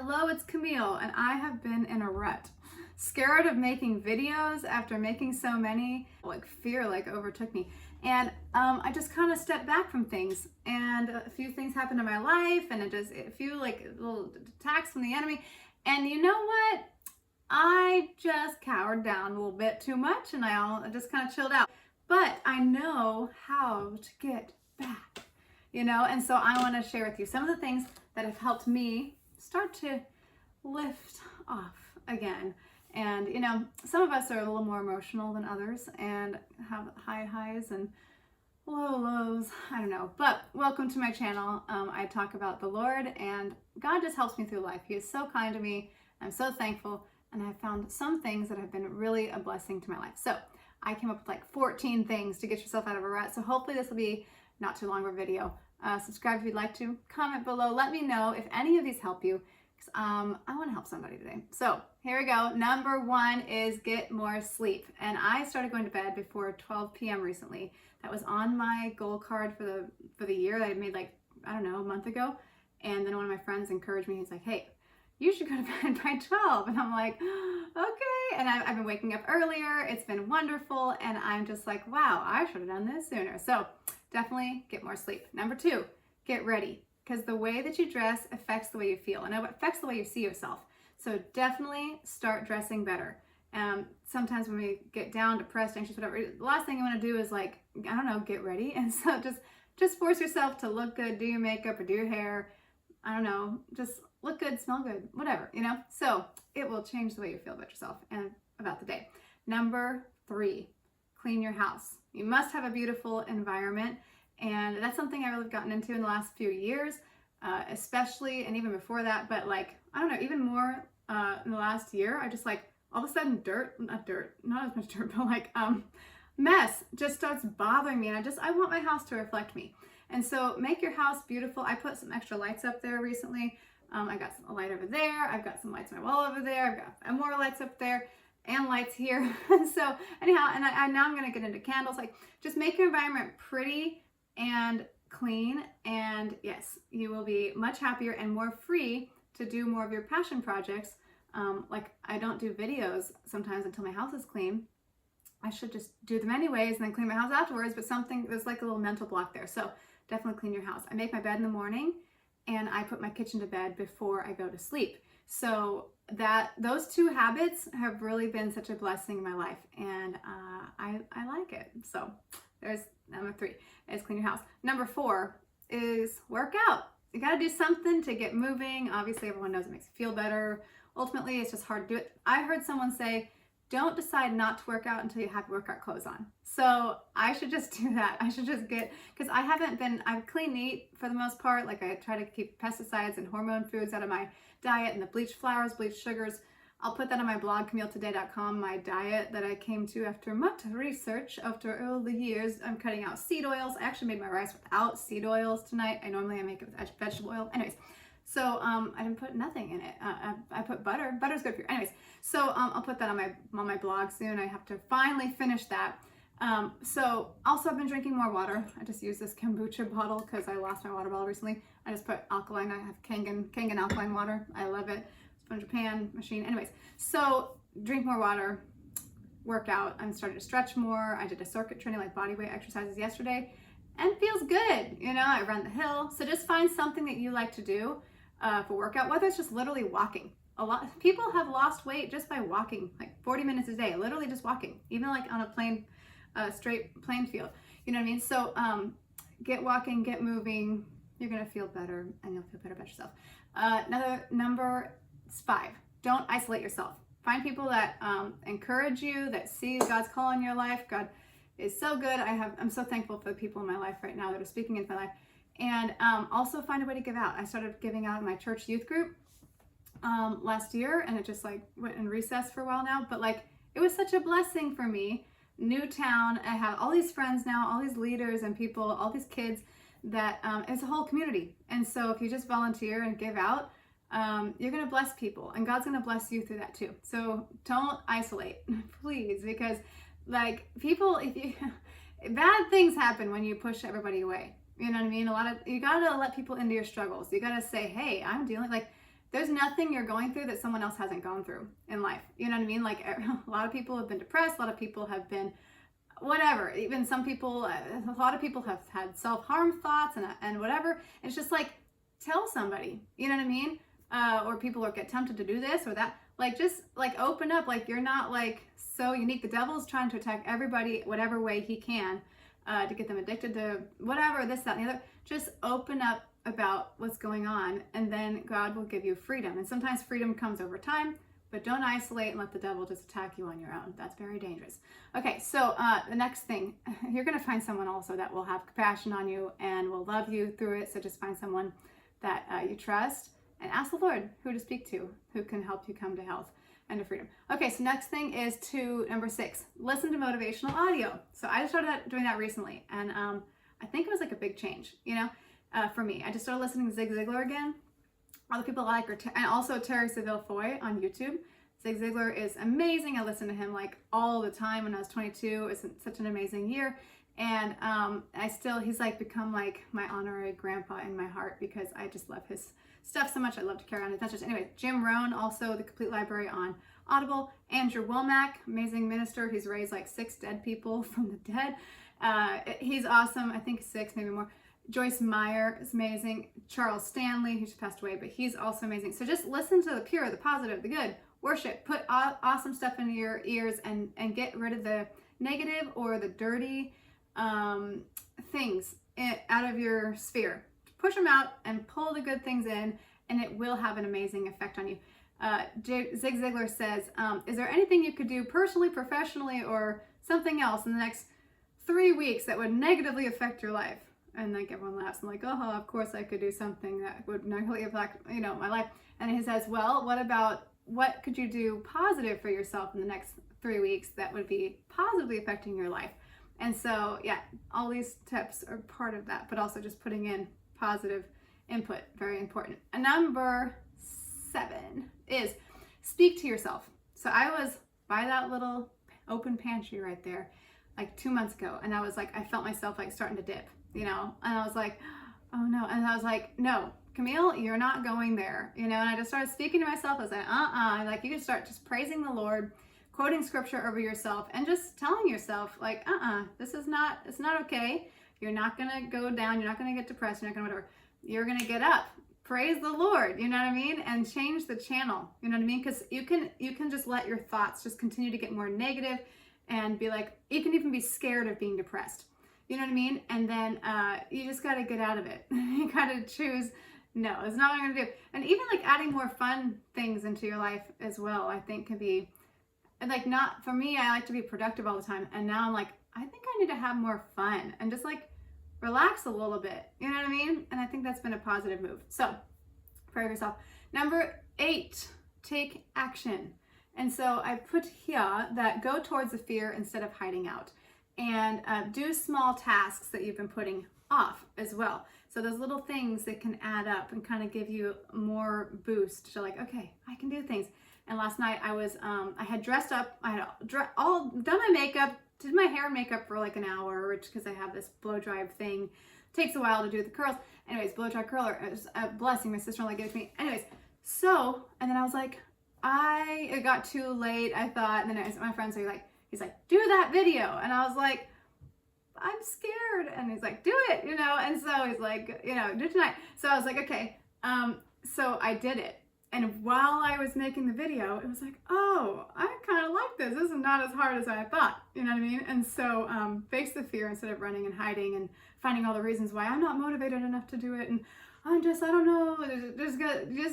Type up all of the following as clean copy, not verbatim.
Hello, it's Camille, and I have been in a rut. Scared of making videos after making so many, like fear overtook me. And I just kind of stepped back from things, and a few things happened in my life, and a few little attacks from the enemy. And you know what? I just cowered down a little bit too much, and I just kind of chilled out. But I know how to get back, and so I want to share with you some of the things that have helped me start to lift off again. And some of us are a little more emotional than others and have high highs and low lows. I don't know, but welcome to my channel. I talk about the Lord, and God just helps me through life. He is so kind to me. I'm so thankful, and I've found some things that have been really a blessing to my life. So I came up with like 14 things to get yourself out of a rut. So hopefully this will be not too long of a video. Subscribe if you'd like to. Comment below. Let me know if any of these help you, because I want to help somebody today. So here we go. Number one is get more sleep. And I started going to bed before 12 p.m. recently. That was on my goal card for the year that I made a month ago. And then one of my friends encouraged me. He's like, hey, you should go to bed by 12. And I'm like, okay. And I've been waking up earlier. It's been wonderful. And I'm just like, wow, I should have done this sooner. So definitely get more sleep. Number two, get ready, because the way that you dress affects the way you feel, and it affects the way you see yourself. So definitely start dressing better. Sometimes when we get down, depressed, anxious, whatever, the last thing you want to do is get ready. And so just force yourself to look good, do your makeup or do your hair. Just look good, smell good, whatever, So it will change the way you feel about yourself and about the day. Number three, clean your house. You must have a beautiful environment, and that's something I've really gotten into in the last few years, especially, and even before that, but even more in the last year. I just all of a sudden not as much dirt, but mess just starts bothering me, and I want my house to reflect me. And so make your house beautiful. I put some extra lights up there recently. I got a light over there. I've got some lights on my wall over there. I've got more lights up there and lights here. So anyhow, and now I'm going to get into candles. Just make your environment pretty and clean, and yes, you will be much happier and more free to do more of your passion projects. I don't do videos sometimes until my house is clean. I should just do them anyways and then clean my house afterwards, but there's a little mental block there. So definitely clean your house. I make my bed in the morning, and I put my kitchen to bed before I go to sleep. So those two habits have really been such a blessing in my life, and I like it. So there's number three, is clean your house. Number four is work out. You got to do something to get moving. Obviously, everyone knows it makes you feel better. Ultimately, it's just hard to do it. I heard someone say, don't decide not to work out until you have workout clothes on. So I should just do that. I should just because I've clean eat for the most part. I try to keep pesticides and hormone foods out of my diet, and the bleached flours, bleached sugars. I'll put that on my blog, CamilleToday.com, my diet that I came to after much research after all the years. I'm cutting out seed oils. I actually made my rice without seed oils tonight. I make it with vegetable oil. Anyways, so I didn't put nothing in it. I put butter. Butter's good for you. Anyways, so I'll put that on my blog soon. I have to finally finish that. So also I've been drinking more water. I just use this kombucha bottle because I lost my water bottle recently. I just put alkaline. I have Kangen alkaline water. I love it. It's from Japan machine. Anyways, so drink more water, work out. I'm starting to stretch more. I did a circuit training, body weight exercises yesterday, and feels good. I run the hill. So just find something that you like to do for workout, whether it's just literally walking. A lot of people have lost weight just by walking, 40 minutes a day, literally just walking, even on a straight plain field. You know what I mean? So get walking, get moving. You're going to feel better, and you'll feel better about yourself. Number 5, don't isolate yourself. Find people that encourage you, that see God's call in your life. God is so good. I'm so thankful for the people in my life right now that are speaking into my life. And also find a way to give out. I started giving out in my church youth group last year, and it just went in recess for a while now. But it was such a blessing for me. New town. I have all these friends now, all these leaders and people, all these kids that it's a whole community. And so if you just volunteer and give out, you're going to bless people, and God's going to bless you through that too. So don't isolate, please, because people, bad things happen when you push everybody away. You know what I mean? You got to let people into your struggles. You got to say, hey, I'm dealing, there's nothing you're going through that someone else hasn't gone through in life. You know what I mean? Like a lot of people have been depressed. A lot of people have been whatever. Even some people, a lot of people have had self-harm thoughts and whatever. And it's just like, tell somebody, you know what I mean? Or people get tempted to do this or that. Like, just like open up. Like, you're not like so unique. The devil's trying to attack everybody whatever way he can to get them addicted to whatever, this, that, and the other. Just open up about what's going on, and then God will give you freedom. And sometimes freedom comes over time, but don't isolate and let the devil just attack you on your own. That's very dangerous. Okay, so the next thing, you're going to find someone also that will have compassion on you and will love you through it. So just find someone that you trust and ask the Lord who to speak to, who can help you come to health and to freedom. Okay, so next thing is to number 6, listen to motivational audio. So I started doing that recently, and I think it was like a big change, you know, for me. I just started listening to Zig Ziglar again. Other people like her, and also Terry Saville Foy on YouTube. Zig Ziglar is amazing. I listen to him like all the time. When I was 22, it's such an amazing year. And he's like become like my honorary grandpa in my heart, because I just love his stuff so much. I love to carry on his message. Anyway, Jim Rohn, also the complete library on Audible. Andrew Womack, amazing minister. He's raised like 6 dead people from the dead. He's awesome. I think 6, maybe more. Joyce Meyer is amazing. Charles Stanley, who just passed away, but he's also amazing. So just listen to the pure, the positive, the good. Worship. Put awesome stuff into your ears and get rid of the negative or the dirty things out of your sphere. Push them out and pull the good things in, and it will have an amazing effect on you. Zig Ziglar says, is there anything you could do personally, professionally, or something else in the next 3 weeks that would negatively affect your life? And like everyone laughs. I'm like, oh, of course I could do something that would negatively affect, my life. And he says, well, what could you do positive for yourself in the next 3 weeks that would be positively affecting your life? And so, yeah, all these tips are part of that, but also just putting in positive input, very important. And number 7 is speak to yourself. So I was by that little open pantry right there like 2 months ago, and I was like, I felt myself like starting to dip, and I was like, oh no. And I was like, no, Camille, you're not going there, and I just started speaking to myself. I was like, like, you can start just praising the Lord, quoting scripture over yourself, and just telling yourself like, it's not okay. You're not going to go down. You're not going to get depressed. You're not going to whatever. You're going to get up. Praise the Lord. You know what I mean? And change the channel. You know what I mean? Because you can just let your thoughts just continue to get more negative and be like, you can even be scared of being depressed. You know what I mean? And then you just got to get out of it. You got to choose, no, it's not what I'm going to do. And even like adding more fun things into your life as well, I think can be, like, not, for me, I like to be productive all the time. And now I'm like, I think I need to have more fun and just like relax a little bit. You know what I mean? And I think that's been a positive move. So pray for yourself. Number 8, take action. And so I put here that go towards the fear instead of hiding out, and do small tasks that you've been putting off as well. So those little things that can add up and kind of give you more boost to like, okay, I can do things. And last night I was, I had dressed up, I had all done my makeup, did my hair and makeup for like an hour, which, because I have this blow dry thing, takes a while to do the curls. Anyways, blow dry curler, it was a blessing. My sister-in-law gave it to me. Anyways, so, and then I was like, it got too late, I thought, and then my friends are like, he's like, do that video. And I was like, I'm scared. And he's like, do it, and so he's like, do it tonight. So I was like, okay. So I did it. And while I was making the video, it was like, oh, I kind of like this. This is not as hard as I thought. You know what I mean? And so face the fear instead of running and hiding and finding all the reasons why I'm not motivated enough to do it. And I don't know, just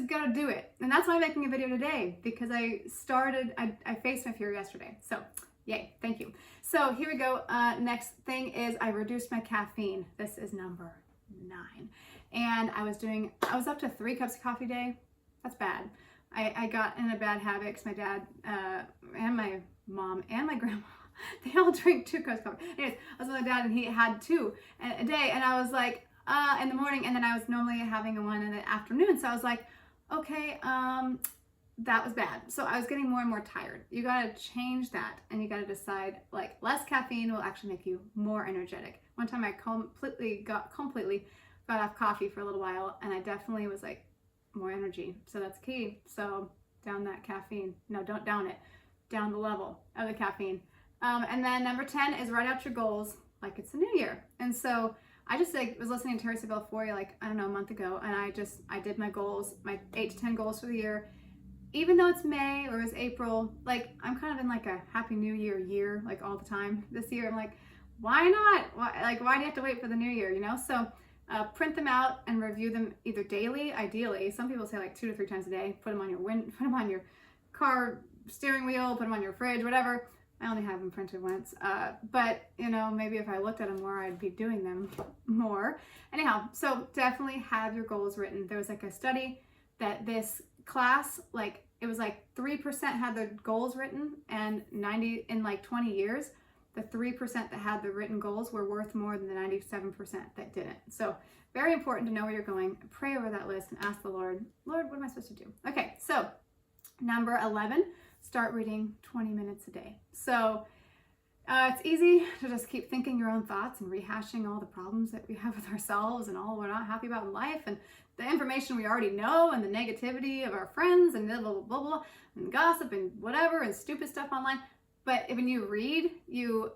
gotta do it. And that's why I'm making a video today, because I faced my fear yesterday. So yay, thank you. So here we go. Next thing is I reduced my caffeine. This is number 9. And I was up to 3 cups of coffee a day. That's bad. I got in a bad habit because my dad and my mom and my grandma, they all drink 2 cups of coffee. Anyways, I was with my dad and he had 2 a day, and I was like, in the morning, and then I was normally having one in the afternoon. So I was like, okay, that was bad. So I was getting more and more tired. You got to change that, and you got to decide like less caffeine will actually make you more energetic. One time I completely got off coffee for a little while, and I definitely was like, more energy. So that's key. So down that caffeine. No, don't down it. Down the level of the caffeine. And then number 10 is write out your goals like it's the new year. And so I just was listening to Terry Savelle Foy a month ago, and I did my goals, my 8 to 10 goals for the year. Even though it's May or it's April, I'm kind of in a happy new year all the time this year. I'm like, why not? Why do you have to wait for the new year, So print them out and review them either daily, ideally. Some people say 2 to 3 times a day. Put them on your car steering wheel, put them on your fridge, whatever. I only have them printed once, but maybe if I looked at them more, I'd be doing them more. Anyhow, so definitely have your goals written. There was a study that this class, it was 3% had their goals written, and 20 years, the 3% that had the written goals were worth more than the 97% that didn't. So very important to know where you're going. Pray over that list and ask the Lord, what am I supposed to do? Okay, so number 11, start reading 20 minutes a day. So it's easy to just keep thinking your own thoughts and rehashing all the problems that we have with ourselves and all we're not happy about in life and the information we already know and the negativity of our friends and blah, blah, blah, blah, blah, and gossip and whatever and stupid stuff online. But when you read, you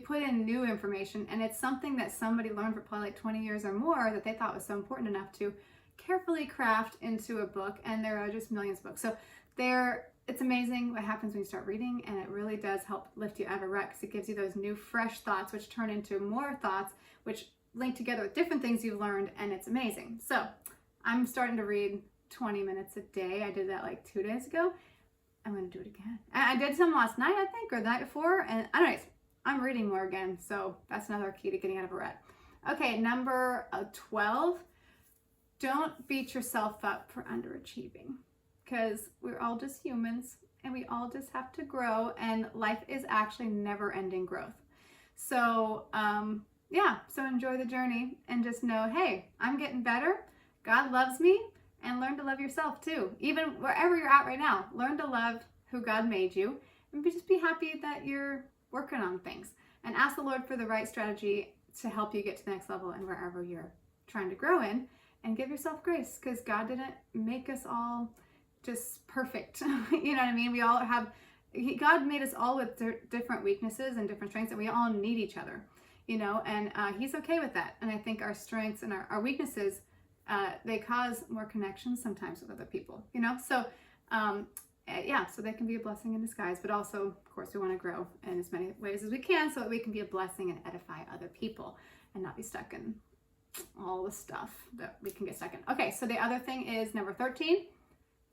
put in new information, and it's something that somebody learned for probably 20 years or more that they thought was so important enough to carefully craft into a book, and there are just millions of books. So it's amazing what happens when you start reading, and it really does help lift you out of a rut because it gives you those new, fresh thoughts, which turn into more thoughts, which link together with different things you've learned, and it's amazing. So I'm starting to read 20 minutes a day. I did that 2 days ago. I'm going to do it again. I did some last night, I think, or the night before, and anyways, I'm reading more again, so that's another key to getting out of a rut. Okay, number 12, don't beat yourself up for underachieving, because we're all just humans and we all just have to grow, and life is actually never-ending growth. So so enjoy the journey and just know, hey, I'm getting better. God loves me, and learn to love yourself too. Even wherever you're at right now, learn to love who God made you, and just be happy that you're working on things, and ask the Lord for the right strategy to help you get to the next level and wherever you're trying to grow in, and give yourself grace, because God didn't make us all just perfect. You know what I mean? We all have, God made us all with different weaknesses and different strengths, and we all need each other, and He's okay with that. And I think our strengths and our weaknesses, they cause more connections sometimes with other people, so so they can be a blessing in disguise, but also, of course, we want to grow in as many ways as we can so that we can be a blessing and edify other people and not be stuck in all the stuff that we can get stuck in. Okay, so the other thing is number 13,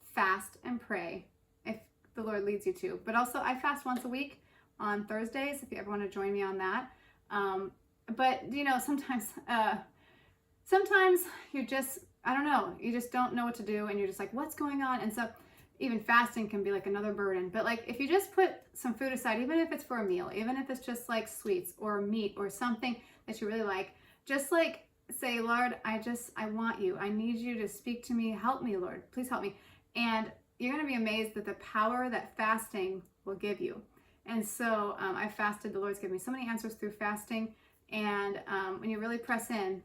fast and pray if the Lord leads you to. But also, I fast once a week on Thursdays if you ever want to join me on that. But sometimes you just, you just don't know what to do, and you're just what's going on? And so even fasting can be another burden. But if you just put some food aside, even if it's for a meal, even if it's just sweets or meat or something that you really like, just say, Lord, I want you. I need you to speak to me. Help me, Lord. Please help me. And you're going to be amazed at the power that fasting will give you. And so I fasted. The Lord's given me so many answers through fasting. And when you really press in,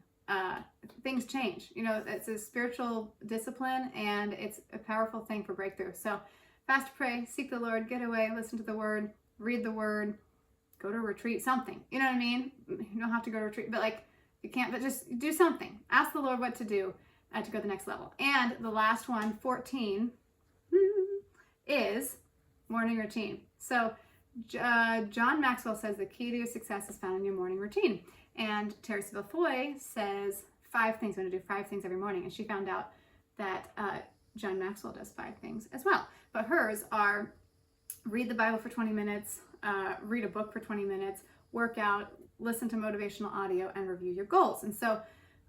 things change. It's a spiritual discipline, and it's a powerful thing for breakthrough. So fast, pray, seek the Lord, get away, listen to the word, read the word, go to a retreat, something. You know what I mean? You don't have to go to a retreat, but you can't, but just do something. Ask the Lord what to do to go to the next level. And the last one, 14, is morning routine. So John Maxwell says the key to your success is found in your morning routine. And Terry Savelle Foy says 5 things. I'm going to do 5 things every morning. And she found out that John Maxwell does 5 things as well. But hers are read the Bible for 20 minutes, read a book for 20 minutes, work out, listen to motivational audio, and review your goals. And so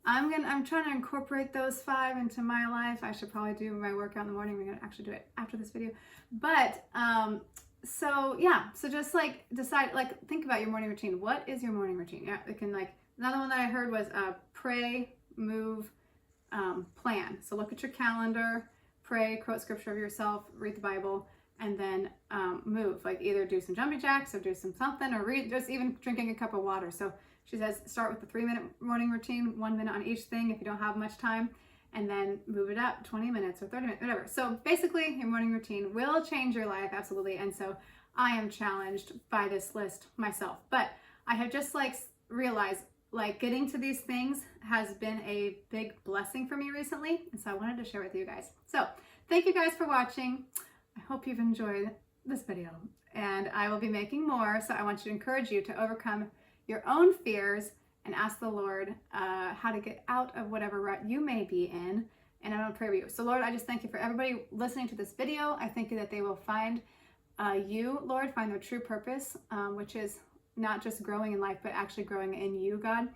I'm trying to incorporate those 5 into my life. I should probably do my workout in the morning. We're going to actually do it after this video. But so just decide, think about your morning routine. What is your morning routine? Yeah, it can another one that I heard was pray, move, plan. So look at your calendar, pray, quote scripture of yourself, read the Bible, and then move. Either do some jumping jacks or do something, or read, just even drinking a cup of water. So she says start with the 3-minute morning routine, 1 minute on each thing if you don't have much time, and then move it up 20 minutes or 30 minutes, whatever. So basically your morning routine will change your life, absolutely. And so I am challenged by this list myself, but I have just like realized like getting to these things has been a big blessing for me recently. And so I wanted to share with you guys. So thank you guys for watching. I hope you've enjoyed this video, and I will be making more. So I want to encourage you to overcome your own fears and ask the Lord how to get out of whatever rut you may be in. And I want to pray for you. So Lord, I just thank you for everybody listening to this video. I thank you that they will find you, Lord, find their true purpose, which is not just growing in life, but actually growing in you, God,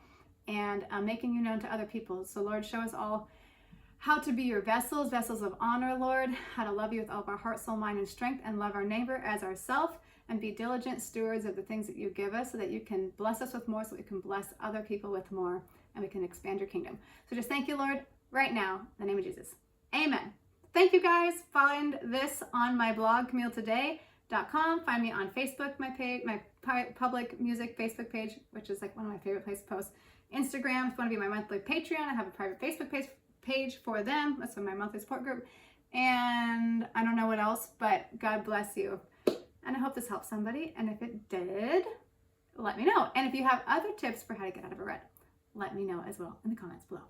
and making you known to other people. So Lord, show us all how to be your vessels of honor, Lord, how to love you with all of our heart, soul, mind, and strength, and love our neighbor as ourself, and be diligent stewards of the things that you give us so that you can bless us with more, so that we can bless other people with more, and we can expand your kingdom. So just thank you, Lord, right now, in the name of Jesus. Amen. Thank you, guys. Find this on my blog, CamilleToday.com. Find me on Facebook, my page, my public music Facebook page, which is like one of my favorite places to post. Instagram, if you want to be my monthly Patreon, I have a private Facebook page for them. That's for my monthly support group. And I don't know what else, but God bless you. And I hope this helps somebody. And if it did, let me know. And if you have other tips for how to get out of a rut, let me know as well in the comments below.